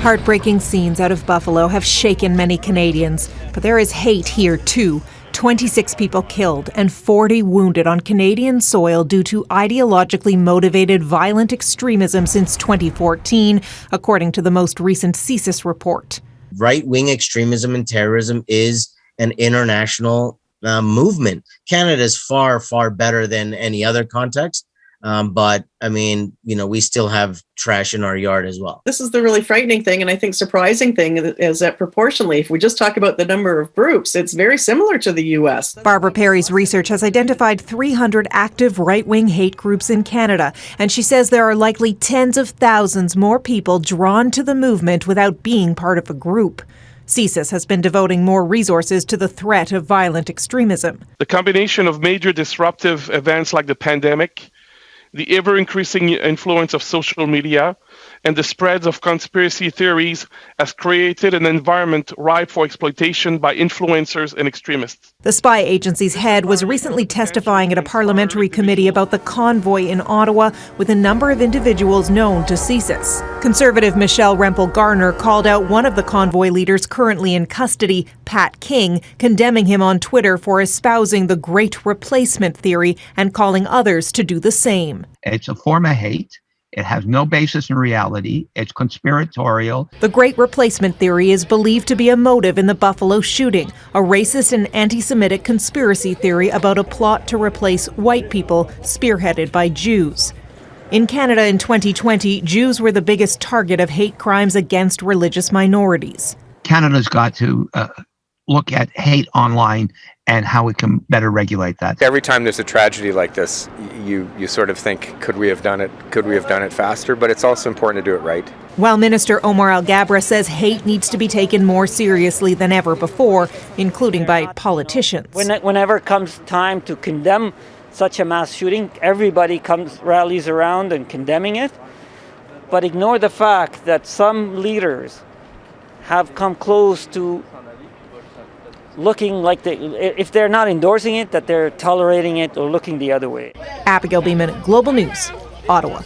Heartbreaking scenes out of Buffalo have shaken many Canadians, but there is hate here too. 26 people killed and 40 wounded on Canadian soil due to ideologically motivated violent extremism since 2014, according to the most recent CSIS report. Right-wing extremism and terrorism is an international movement. Canada is far, far better than any other context. But I mean, we still have trash in our yard as well. This is the really frightening thing, and I think surprising thing is that proportionally, if we just talk about the number of groups, it's very similar to the U.S. Barbara Perry's research has identified 300 active right-wing hate groups in Canada, and she says there are likely tens of thousands more people drawn to the movement without being part of a group. CSIS has been devoting more resources to the threat of violent extremism. The combination of major disruptive events like the pandemic, the ever-increasing influence of social media, and the spread of conspiracy theories has created an environment ripe for exploitation by influencers and extremists. The spy agency's head was recently testifying at a parliamentary committee about the convoy in Ottawa with a number of individuals known to CSIS. Conservative Michelle Rempel-Garner called out one of the convoy leaders currently in custody, Pat King, condemning him on Twitter for espousing the Great Replacement theory and calling others to do the same. It's a form of hate. It has no basis in reality. It's conspiratorial. The Great Replacement theory is believed to be a motive in the Buffalo shooting, a racist and anti-Semitic conspiracy theory about a plot to replace white people spearheaded by Jews. In Canada in 2020, Jews were the biggest target of hate crimes against religious minorities. Canada's got to look at hate online and how we can better regulate that. Every time there's a tragedy like this, you sort of think, could we have done it? Could we have done it faster? But it's also important to do it right. While Minister Omar Alghabra says hate needs to be taken more seriously than ever before, including by politicians. Whenever it comes time to condemn such a mass shooting, everybody rallies around and condemning it. But ignore the fact that some leaders have come close to looking like if they're not endorsing it, that they're tolerating it or looking the other way. Abigail Bimman, Global News, Ottawa.